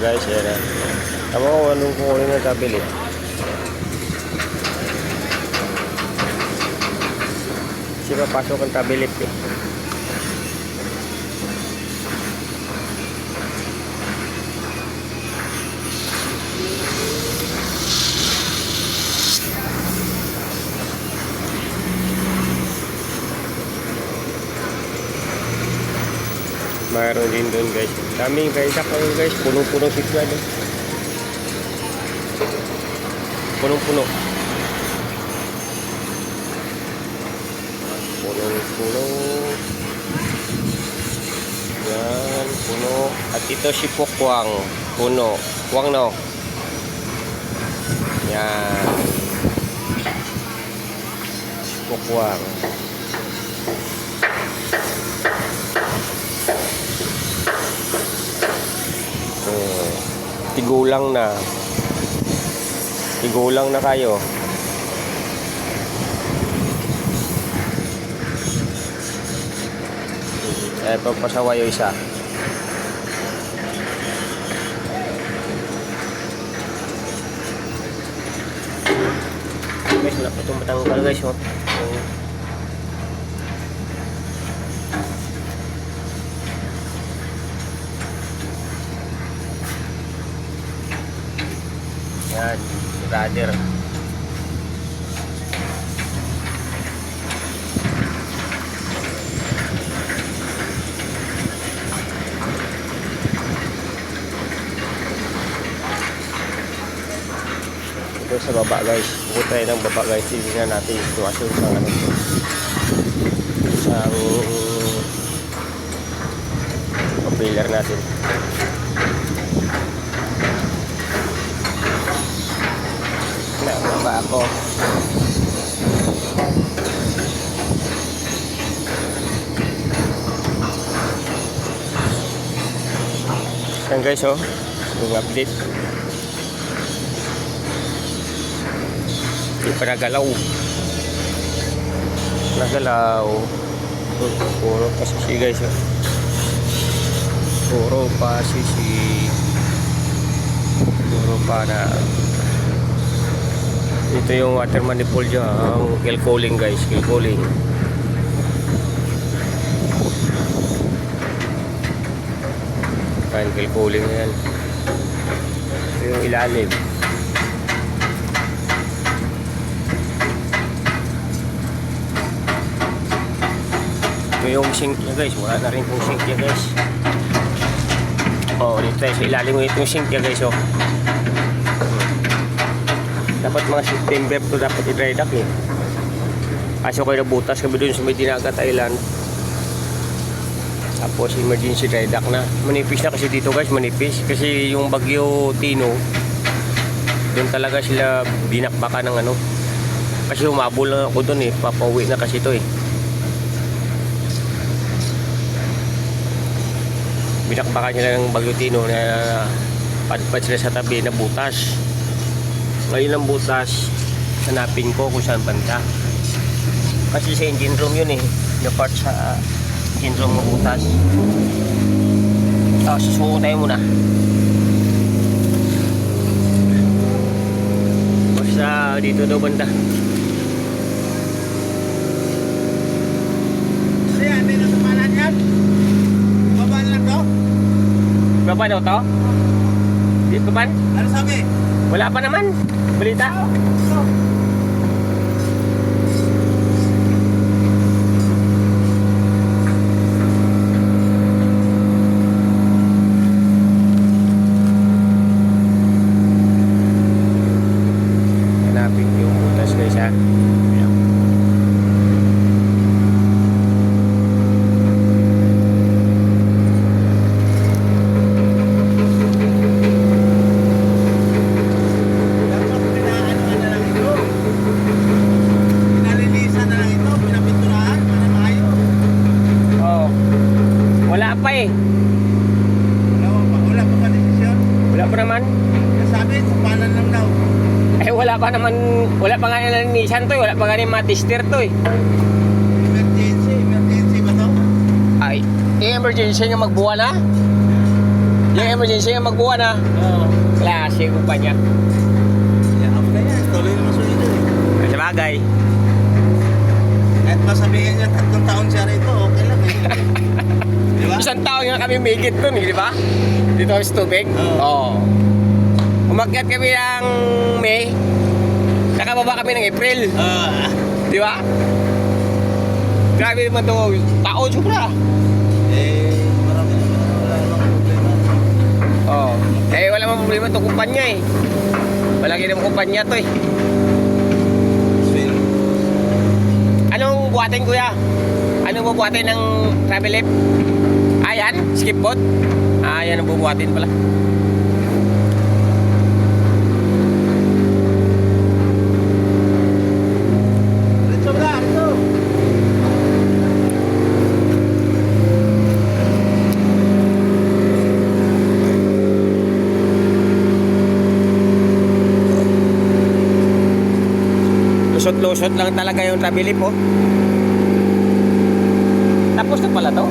guys. Yan na. Tama ko anong kukunin na tabili. Kasi papasok ang tabilip eh. Mayroon din doon guys. Daming guys ako guys. Punong-puno sitwa doon. Punong-puno. Punong-puno. Yan. Puno. At ito si Pukwang. Puno. Puwang no. Yan. Pukwang. Tigulang na. Tigulang na kayo. Eh, pagpasawa yung isa. Guys, wala pa itong matanggal guys. Oh. Yan, brother. Ito sa baba guys. Bukod tayo ng baba guys. Tingnan natin yung situasyon sa ano. Sa pillar natin. Nababa ako. Yan guys oh, yung update. Hindi pa nagalaw. Nagalaw. Puro pasisi guys oh. Puro pasisi. Puro pa na. Ito yung water manifold dyan, ang kill cooling guys, kill cooling. Ayan, kill cooling na yan. Ito yung ilalim. Ito yung sink niya guys, wala na rin yung sink niya guys. Oh, dito tayo sa ilalim mo yung sink niya guys oh. Dapat mga September to dapat i-dry dock eh. Kaso kayo nabutas kami dun sa may Dinagat Island. Tapos emergency dry dock na. Manipis na kasi dito guys, manipis. Kasi yung bagyo Tino, dun talaga sila binakbaka ng ano. Kasi humabol na ako dun eh. Papauwi na kasi ito eh. Binakbaka nila ng bagyo Tino na padpad sila sa tabi na butas. Ngayon ang butas, hanapin ko kung saan banda. Kasi sa engine room yun eh. Yung part sa engine room ng butas. Susuko tayo muna. Basta dito daw banda. Kaya, may nasamalan yan? Baba na lang to? Baba daw to? Dito ba? Ano sabi? Wala pa naman. Balita. Hanapin yung butas guys ha. Wala pa nga ng Nissan to eh. Wala pa nga ng Matister to eh. Emergency ba to? Ay, emergency nga magbuwa na? Yung emergency nga magbuwan ha. Oo. Klase kumpanya. Yakap na yan. Tuloy naman sunod yun eh. Sa bagay. Kahit masabihin niya 3 taon siya rito, okay lang eh. Di ba? Isang taon nga kami migit dun, di ba? Dito sa tubig. Oo. Umakyat kami ng May. Nakababa kami ng April. Di ba? Grabe naman ito. Taon sobra. Eh, marami naman wala namang problema. Oo. Eh, wala mang problema ito kumpanya eh. Malaki ng kumpanya to eh. Swing. Anong buhatin kuya? Anong bubuhatin ng travel lift? Ayan, skip boat. Ayan ang bubuhatin pala. Rito ba? Rito. Lusot-lusot lang talaga yung travel lift oh. Tapos na pala to.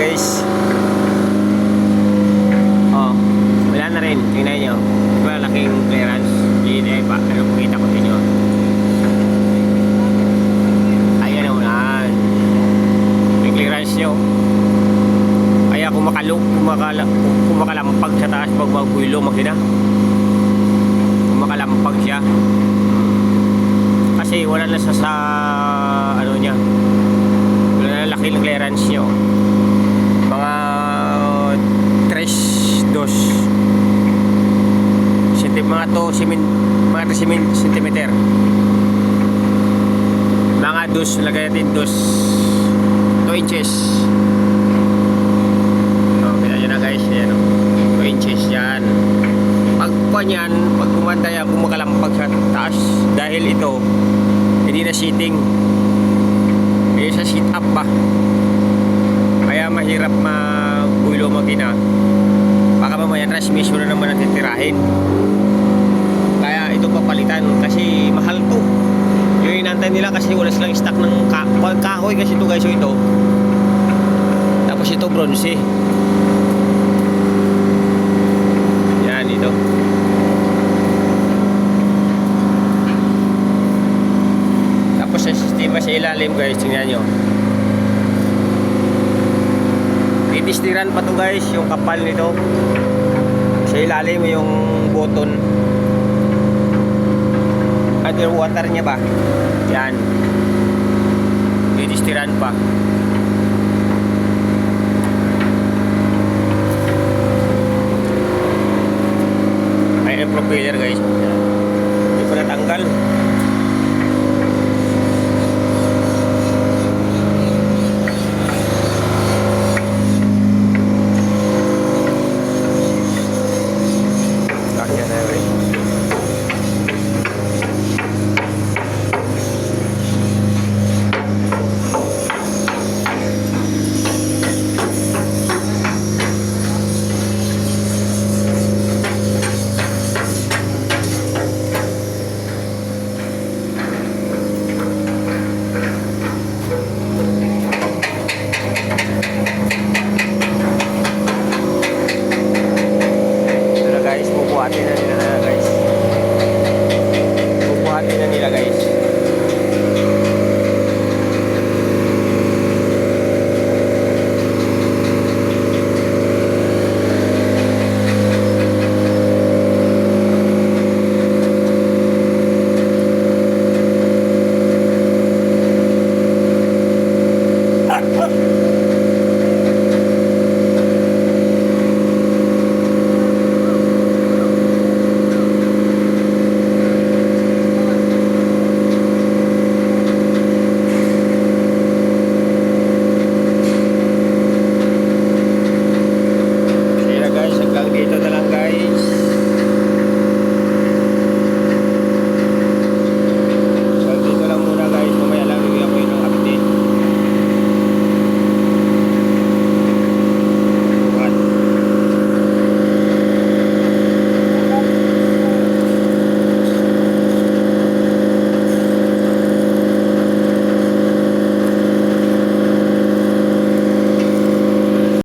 Guys, oh, wala na rin. Tingnan nyo, malaking clearance. Hindi pa, ano pakita ko sa inyo. Ayan na unahan, may clearance nyo. Kaya kumakalampag sa taas pag magbuilo makina, kumakalampag siya kasi wala na sa ano niya, wala na laki ng clearance nyo. Mga 3-2 mga 3 centimeter, mga 2, lagay natin 2 inches. Kita nyo na guys, yan, 2 inches yan. Pag kumanda yan, kumakalampag sa taas dahil ito hindi na seating, hindi sa seat up pa, kaya mahirap magbuilo makina. Baka mamaya transmission na naman natin tirahin, kaya ito papalitan kasi mahal to. Yung inantay nila kasi wala silang stock ng kahoy kasi ito guys, ito tapos ito bronze. Yan ito. Tapos sa sistema sa ilalim guys, tingnan nyo, titistiran pa to guys, yung kapal nito sa ilalim, yung button underwater niya ba, yan titistiran pa.